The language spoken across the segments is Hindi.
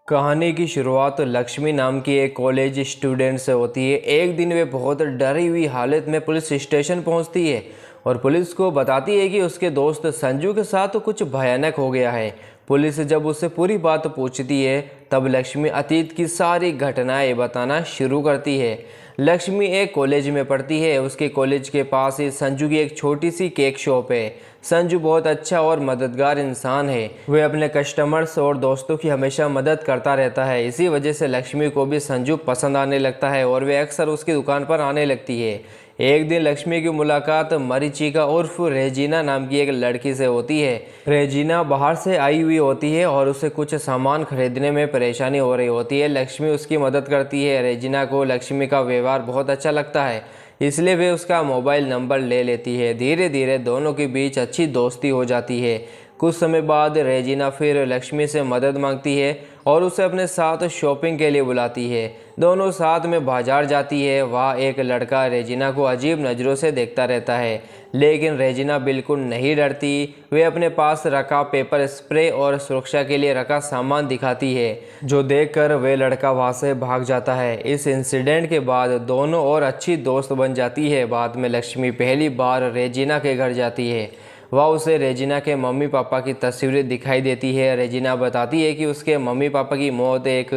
कहानी की शुरुआत लक्ष्मी नाम की एक कॉलेज स्टूडेंट से होती है। एक दिन वे बहुत डरी हुई हालत में पुलिस स्टेशन पहुंचती है और पुलिस को बताती है कि उसके दोस्त संजू के साथ कुछ भयानक हो गया है। पुलिस जब उससे पूरी बात पूछती है तब लक्ष्मी अतीत की सारी घटनाएं बताना शुरू करती है। लक्ष्मी एक कॉलेज में पढ़ती है। उसके कॉलेज के पास ही संजू की एक छोटी सी केक शॉप है। संजू बहुत अच्छा और मददगार इंसान है। वह अपने कस्टमर्स और दोस्तों की हमेशा मदद करता रहता है। इसी वजह से लक्ष्मी को भी संजू पसंद आने लगता है और वे अक्सर उसकी दुकान पर आने लगती है। एक दिन लक्ष्मी की मुलाकात मरीचिका उर्फ रेजिना नाम की एक लड़की से होती है। रेजिना बाहर से आई हुई होती है और उसे कुछ सामान खरीदने में परेशानी हो रही होती है। लक्ष्मी उसकी मदद करती है। रेजिना को लक्ष्मी का व्यवहार बहुत अच्छा लगता है, इसलिए वे उसका मोबाइल नंबर ले लेती है। धीरे धीरे दोनों के बीच अच्छी दोस्ती हो जाती है। कुछ समय बाद रेजिना फिर लक्ष्मी से मदद मांगती है और उसे अपने साथ शॉपिंग के लिए बुलाती है। दोनों साथ में बाजार जाती है। वहाँ एक लड़का रेजिना को अजीब नज़रों से देखता रहता है, लेकिन रेजिना बिल्कुल नहीं डरती। वे अपने पास रखा पेपर स्प्रे और सुरक्षा के लिए रखा सामान दिखाती है, जो देखकर वे लड़का वहाँ से भाग जाता है। इस इंसिडेंट के बाद दोनों और अच्छी दोस्त बन जाती है। बाद में लक्ष्मी पहली बार रेजिना के घर जाती है। वह उसे रेजिना के मम्मी पापा की तस्वीरें दिखाई देती है। रेजिना बताती है कि उसके मम्मी पापा की मौत एक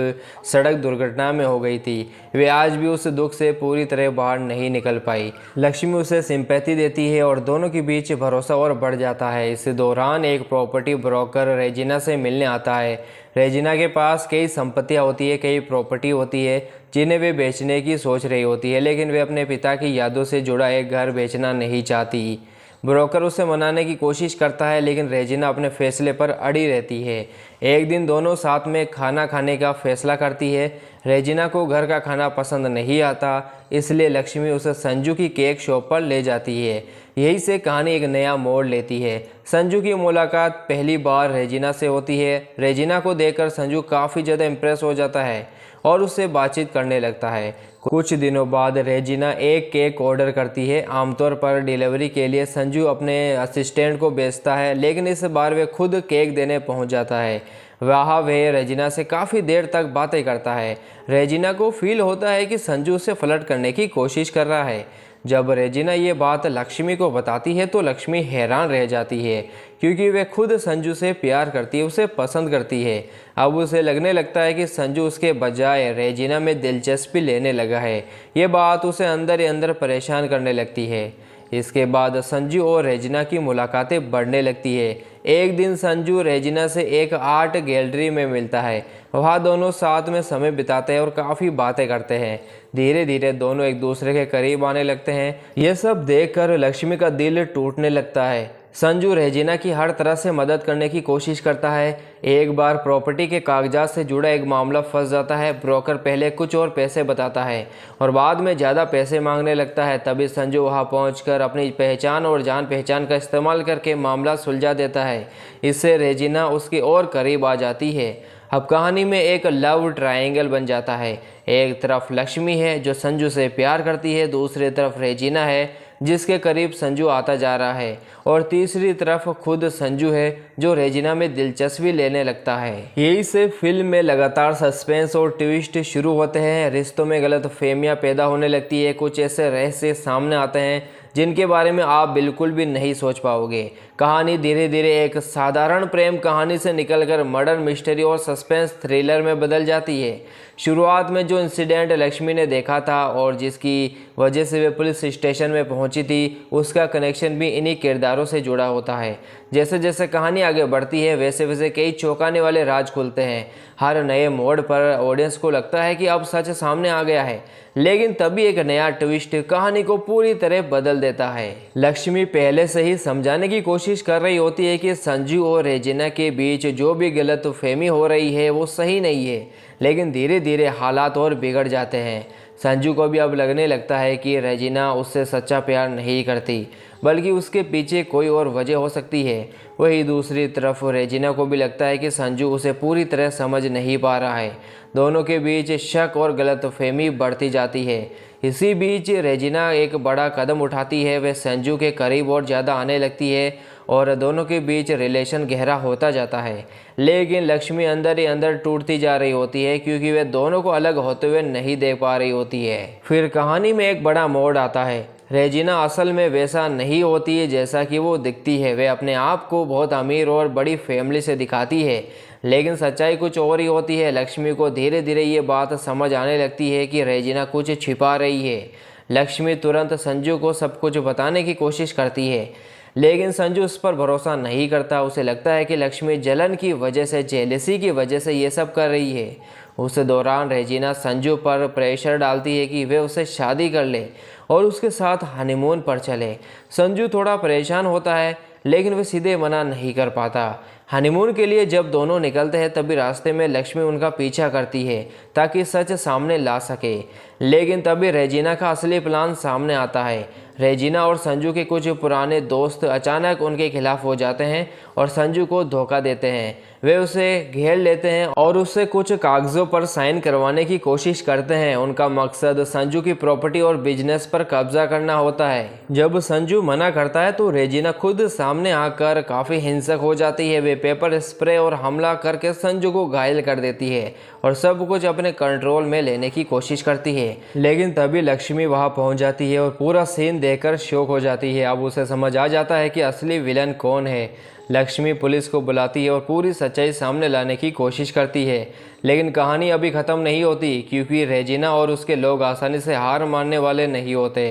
सड़क दुर्घटना में हो गई थी। वे आज भी उस दुख से पूरी तरह बाहर नहीं निकल पाई। लक्ष्मी उसे सिंपैथी देती है और दोनों के बीच भरोसा और बढ़ जाता है। इस दौरान एक प्रॉपर्टी ब्रोकर रेजिना से मिलने आता है। रेजिना के पास कई संपत्तियां होती है, कई प्रॉपर्टी होती है जिन्हें वे बेचने की सोच रही होती है, लेकिन वे अपने पिता की यादों से जुड़ा एक घर बेचना नहीं चाहती। ब्रोकर उसे मनाने की कोशिश करता है, लेकिन रेजिना अपने फैसले पर अड़ी रहती है। एक दिन दोनों साथ में खाना खाने का फैसला करती है। रेजिना को घर का खाना पसंद नहीं आता, इसलिए लक्ष्मी उसे संजू की केक शॉप पर ले जाती है। यहीं से कहानी एक नया मोड़ लेती है। संजू की मुलाकात पहली बार रेजिना से होती है। रेजिना को देखकर संजू काफ़ी ज़्यादा इम्प्रेस हो जाता है और उससे बातचीत करने लगता है। कुछ दिनों बाद रेजिना एक केक ऑर्डर करती है। आमतौर पर डिलीवरी के लिए संजू अपने असिस्टेंट को भेजता है, लेकिन इस बार वे खुद केक देने पहुंच जाता है। वहाँ वह रेजिना से काफ़ी देर तक बातें करता है। रेजिना को फील होता है कि संजू उसे फ्लर्ट करने की कोशिश कर रहा है। जब रेजिना ये बात लक्ष्मी को बताती है तो लक्ष्मी हैरान रह जाती है, क्योंकि वे खुद संजू से प्यार करती है, उसे पसंद करती है। अब उसे लगने लगता है कि संजू उसके बजाय रेजिना में दिलचस्पी लेने लगा है। ये बात उसे अंदर ही अंदर परेशान करने लगती है। इसके बाद संजू और रेजिना की मुलाकातें बढ़ने लगती है। एक दिन संजू रेजिना से एक आर्ट गैलरी में मिलता है। वहाँ दोनों साथ में समय बिताते हैं और काफ़ी बातें करते हैं। धीरे धीरे दोनों एक दूसरे के करीब आने लगते हैं। ये सब देखकर लक्ष्मी का दिल टूटने लगता है। संजू रेजिना की हर तरह से मदद करने की कोशिश करता है। एक बार प्रॉपर्टी के कागजात से जुड़ा एक मामला फंस जाता है। ब्रोकर पहले कुछ और पैसे बताता है और बाद में ज़्यादा पैसे मांगने लगता है। तभी संजू वहां पहुंचकर अपनी पहचान और जान पहचान का इस्तेमाल करके मामला सुलझा देता है। इससे रेजिना उसके और करीब आ जाती है। अब कहानी में एक लव ट्रायंगल बन जाता है। एक तरफ लक्ष्मी है जो संजू से प्यार करती है, दूसरी तरफ रेजिना है जिसके करीब संजू आता जा रहा है, और तीसरी तरफ खुद संजू है जो रेजिना में दिलचस्पी लेने लगता है। यही से फिल्म में लगातार सस्पेंस और ट्विस्ट शुरू होते हैं। रिश्तों में गलतफहमियां पैदा होने लगती है। कुछ ऐसे रहस्य सामने आते हैं जिनके बारे में आप बिल्कुल भी नहीं सोच पाओगे। कहानी धीरे धीरे एक साधारण प्रेम कहानी से निकलकर मर्डर मिस्ट्री और सस्पेंस थ्रिलर में बदल जाती है। शुरुआत में जो इंसिडेंट लक्ष्मी ने देखा था और जिसकी वजह से वे पुलिस स्टेशन में पहुंची थी, उसका कनेक्शन भी इन्हीं किरदारों से जुड़ा होता है। जैसे जैसे कहानी आगे बढ़ती है वैसे वैसे कई चौंकाने वाले राज खुलते हैं। हर नए मोड़ पर ऑडियंस को लगता है कि अब सच सामने आ गया है, लेकिन तभी एक नया ट्विस्ट कहानी को पूरी तरह बदल देता है। लक्ष्मी पहले से ही समझाने की कोशिश कर रही होती है कि संजू और रेजिना के बीच जो भी गलतफहमी हो रही है वो सही नहीं है, लेकिन धीरे धीरे हालात और बिगड़ जाते हैं। संजू को भी अब लगने लगता है कि रेजिना उससे सच्चा प्यार नहीं करती, बल्कि उसके पीछे कोई और वजह हो सकती है। वहीं दूसरी तरफ रेजिना को भी लगता है कि संजू उसे पूरी तरह समझ नहीं पा रहा है। दोनों के बीच शक और गलतफहमी बढ़ती जाती है। इसी बीच रेजिना एक बड़ा कदम उठाती है। वह संजू के करीब और ज़्यादा आने लगती है और दोनों के बीच रिलेशन गहरा होता जाता है। लेकिन लक्ष्मी अंदर ही अंदर टूटती जा रही होती है क्योंकि वे दोनों को अलग होते हुए नहीं देख पा रही होती है। फिर कहानी में एक बड़ा मोड़ आता है। रेजिना असल में वैसा नहीं होती है जैसा कि वो दिखती है। वे अपने आप को बहुत अमीर और बड़ी फैमिली से दिखाती है, लेकिन सच्चाई कुछ और ही होती है। लक्ष्मी को धीरे धीरे ये बात समझ आने लगती है कि रेजिना कुछ छिपा रही है। लक्ष्मी तुरंत संजू को सब कुछ बताने की कोशिश करती है, लेकिन संजू उस पर भरोसा नहीं करता। उसे लगता है कि लक्ष्मी जलन की वजह से, जेलसी की वजह से ये सब कर रही है। उस दौरान रेजिना संजू पर प्रेशर डालती है कि वे उससे शादी कर ले और उसके साथ हनीमून पर चले। संजू थोड़ा परेशान होता है, लेकिन वह सीधे मना नहीं कर पाता। हनीमून के लिए जब दोनों निकलते हैं तभी रास्ते में लक्ष्मी उनका पीछा करती है ताकि सच सामने ला सके। लेकिन तभी रेजिना का असली प्लान सामने आता है। रेजिना और संजू के कुछ पुराने दोस्त अचानक उनके खिलाफ हो जाते हैं और संजू को धोखा देते हैं। वे उसे घेर लेते हैं और उससे कुछ कागजों पर साइन करवाने की कोशिश करते हैं। उनका मकसद संजू की प्रॉपर्टी और बिजनेस पर कब्जा करना होता है। जब संजू मना करता है तो रेजिना खुद सामने आकर काफ़ी हिंसक हो जाती है। वे पेपर स्प्रे और हमला करके संजू को घायल कर देती है और सब कुछ अपने कंट्रोल में लेने की कोशिश करती है। लेकिन तभी लक्ष्मी वहां पहुंच जाती है और पूरा सीन देखकर शॉक हो जाती है। अब उसे समझ आ जाता है कि असली विलन कौन है। लक्ष्मी पुलिस को बुलाती है और पूरी सच्चाई सामने लाने की कोशिश करती है, लेकिन कहानी अभी ख़त्म नहीं होती क्योंकि रेजिना और उसके लोग आसानी से हार मानने वाले नहीं होते।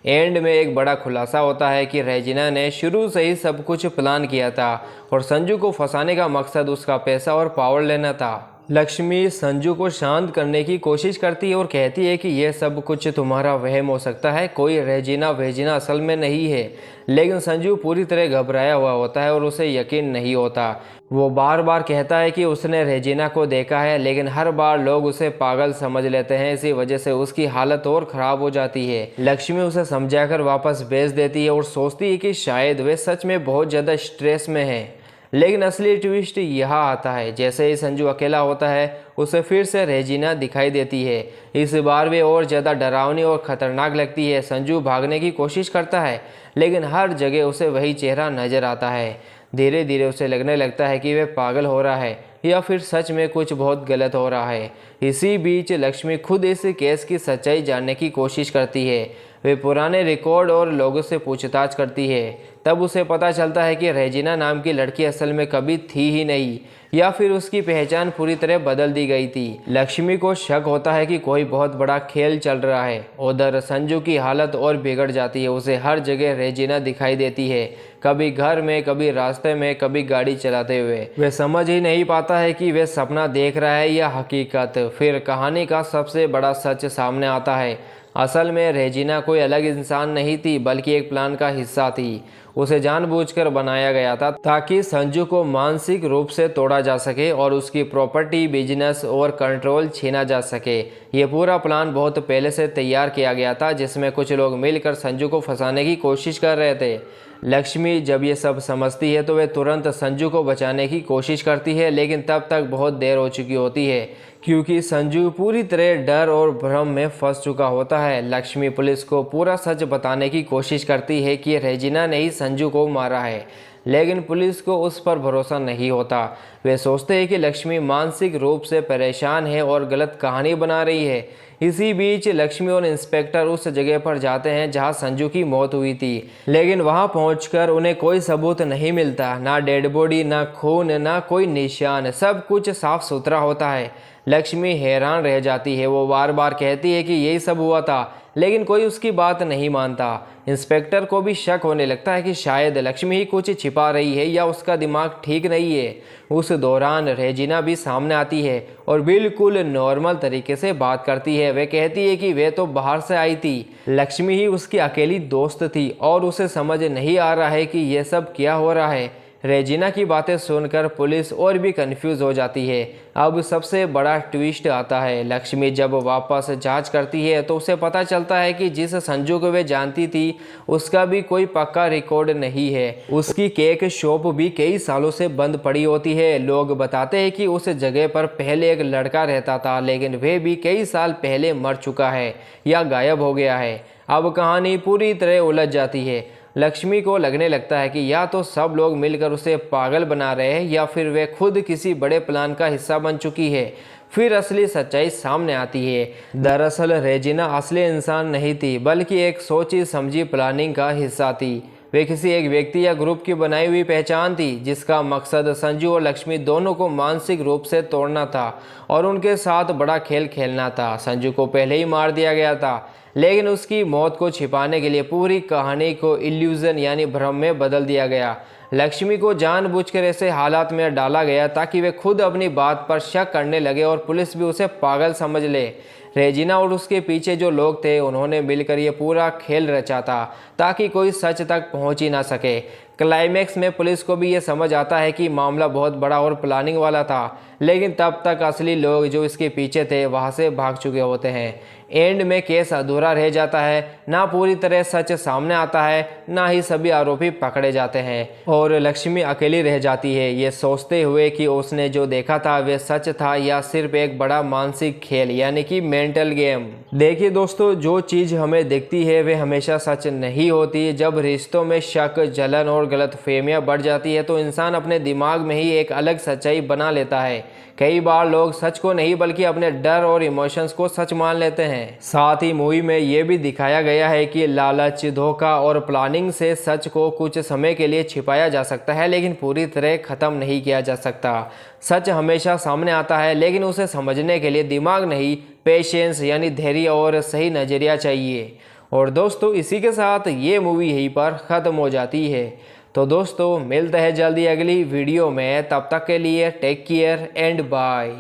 एंड में एक बड़ा खुलासा होता है कि रेजिना ने शुरू से ही सब कुछ प्लान किया था और संजू को फंसाने का मकसद उसका पैसा और पावर लेना था। लक्ष्मी संजू को शांत करने की कोशिश करती है और कहती है कि यह सब कुछ तुम्हारा वहम हो सकता है, कोई रेजिना वेजिना असल में नहीं है। लेकिन संजू पूरी तरह घबराया हुआ होता है और उसे यकीन नहीं होता। वो बार बार कहता है कि उसने रेजिना को देखा है, लेकिन हर बार लोग उसे पागल समझ लेते हैं। इसी वजह से उसकी हालत और ख़राब हो जाती है। लक्ष्मी उसे समझाकर वापस भेज देती है और सोचती है कि शायद वे सच में बहुत ज़्यादा स्ट्रेस में है। लेकिन असली ट्विस्ट यहाँ आता है। जैसे ही संजू अकेला होता है उसे फिर से रेजिना दिखाई देती है। इस बार वे और ज़्यादा डरावनी और ख़तरनाक लगती है। संजू भागने की कोशिश करता है, लेकिन हर जगह उसे वही चेहरा नज़र आता है। धीरे धीरे उसे लगने लगता है कि वह पागल हो रहा है या फिर सच में कुछ बहुत गलत हो रहा है। इसी बीच लक्ष्मी खुद इस केस की सच्चाई जानने की कोशिश करती है। वे पुराने रिकॉर्ड और लोगों से पूछताछ करती है। तब उसे पता चलता है कि रेजिना नाम की लड़की असल में कभी थी ही नहीं, या फिर उसकी पहचान पूरी तरह बदल दी गई थी। लक्ष्मी को शक होता है कि कोई बहुत बड़ा खेल चल रहा है। उधर संजू की हालत और बिगड़ जाती है। उसे हर जगह रेजिना दिखाई देती है, कभी घर में, कभी रास्ते में, कभी गाड़ी चलाते हुए। वे समझ ही नहीं पाता है कि वे सपना देख रहा है या हकीकत। फिर कहानी का सबसे बड़ा सच सामने आता है। असल में रेजिना कोई अलग इंसान नहीं थी, बल्कि एक प्लान का हिस्सा थी। उसे जानबूझकर बनाया गया था ताकि संजू को मानसिक रूप से तोड़ा जा सके और उसकी प्रॉपर्टी, बिजनेस और कंट्रोल छीना जा सके। ये पूरा प्लान बहुत पहले से तैयार किया गया था, जिसमें कुछ लोग मिलकर संजू को फंसाने की कोशिश कर रहे थे। लक्ष्मी जब ये सब समझती है तो वे तुरंत संजू को बचाने की कोशिश करती है, लेकिन तब तक बहुत देर हो चुकी होती है क्योंकि संजू पूरी तरह डर और भ्रम में फंस चुका होता है। लक्ष्मी पुलिस को पूरा सच बताने की कोशिश करती है कि रेजिना ने ही संजू को मारा है, लेकिन पुलिस को उस पर भरोसा नहीं होता। वे सोचते हैं कि लक्ष्मी मानसिक रूप से परेशान है और गलत कहानी बना रही है। इसी बीच लक्ष्मी और इंस्पेक्टर उस जगह पर जाते हैं जहां संजू की मौत हुई थी, लेकिन वहां पहुंचकर उन्हें कोई सबूत नहीं मिलता, ना डेड बॉडी, ना खून, ना कोई निशान। सब कुछ साफ सुथरा होता है। लक्ष्मी हैरान रह जाती है। वो बार बार कहती है कि यही सब हुआ था, लेकिन कोई उसकी बात नहीं मानता। इंस्पेक्टर को भी शक होने लगता है कि शायद लक्ष्मी ही कुछ छिपा रही है या उसका दिमाग ठीक नहीं है। उस दौरान रेजिना भी सामने आती है और बिल्कुल नॉर्मल तरीके से बात करती है। वे कहती है कि वे तो बाहर से आई थी, लक्ष्मी ही उसकी अकेली दोस्त थी और उसे समझ नहीं आ रहा है कि यह सब क्या हो रहा है। रेजिना की बातें सुनकर पुलिस और भी कंफ्यूज हो जाती है। अब सबसे बड़ा ट्विस्ट आता है। लक्ष्मी जब वापस जांच करती है तो उसे पता चलता है कि जिस संजू को वे जानती थी उसका भी कोई पक्का रिकॉर्ड नहीं है। उसकी केक शॉप भी कई सालों से बंद पड़ी होती है। लोग बताते हैं कि उस जगह पर पहले एक लड़का रहता था, लेकिन वह भी कई साल पहले मर चुका है या गायब हो गया है। अब कहानी पूरी तरह उलझ जाती है। लक्ष्मी को लगने लगता है कि या तो सब लोग मिलकर उसे पागल बना रहे हैं या फिर वे खुद किसी बड़े प्लान का हिस्सा बन चुकी है। फिर असली सच्चाई सामने आती है। दरअसल रेजिना असली इंसान नहीं थी, बल्कि एक सोची समझी प्लानिंग का हिस्सा थी। वे किसी एक व्यक्ति या ग्रुप की बनाई हुई पहचान थी जिसका मकसद संजू और लक्ष्मी दोनों को मानसिक रूप से तोड़ना था और उनके साथ बड़ा खेल खेलना था। संजू को पहले ही मार दिया गया था, लेकिन उसकी मौत को छिपाने के लिए पूरी कहानी को इल्यूजन यानी भ्रम में बदल दिया गया। लक्ष्मी को जानबूझकर ऐसे हालात में डाला गया ताकि वे खुद अपनी बात पर शक करने लगे और पुलिस भी उसे पागल समझ ले। रेजिना और उसके पीछे जो लोग थे उन्होंने मिलकर ये पूरा खेल रचा था ताकि कोई सच तक पहुंच ही ना सके। क्लाइमैक्स में पुलिस को भी ये समझ आता है कि मामला बहुत बड़ा और प्लानिंग वाला था, लेकिन तब तक असली लोग जो इसके पीछे थे वहां से भाग चुके होते हैं। एंड में केस अधूरा रह जाता है, ना पूरी तरह सच सामने आता है, ना ही सभी आरोपी पकड़े जाते हैं और लक्ष्मी अकेली रह जाती है, ये सोचते हुए कि उसने जो देखा था वह सच था या सिर्फ एक बड़ा मानसिक खेल यानी कि मेंटल गेम। देखिए दोस्तों, जो चीज़ हमें दिखती है वह हमेशा सच नहीं होती। जब रिश्तों में शक, जलन और गलतफहमियां बढ़ जाती है तो इंसान अपने दिमाग में ही एक अलग सच्चाई बना लेता है। कई बार लोग सच को नहीं बल्कि अपने डर और इमोशंस को सच मान लेते हैं। साथ ही मूवी में ये भी दिखाया गया है कि लालच, धोखा और प्लानिंग से सच को कुछ समय के लिए छिपाया जा सकता है, लेकिन पूरी तरह खत्म नहीं किया जा सकता। सच हमेशा सामने आता है, लेकिन उसे समझने के लिए दिमाग नहीं, पेशेंस यानी धैर्य और सही नज़रिया चाहिए। और दोस्तों, इसी के साथ ये मूवी यहीं पर ख़त्म हो जाती है। तो दोस्तों, मिलते हैं जल्दी अगली वीडियो में। तब तक के लिए टेक केयर एंड बाय।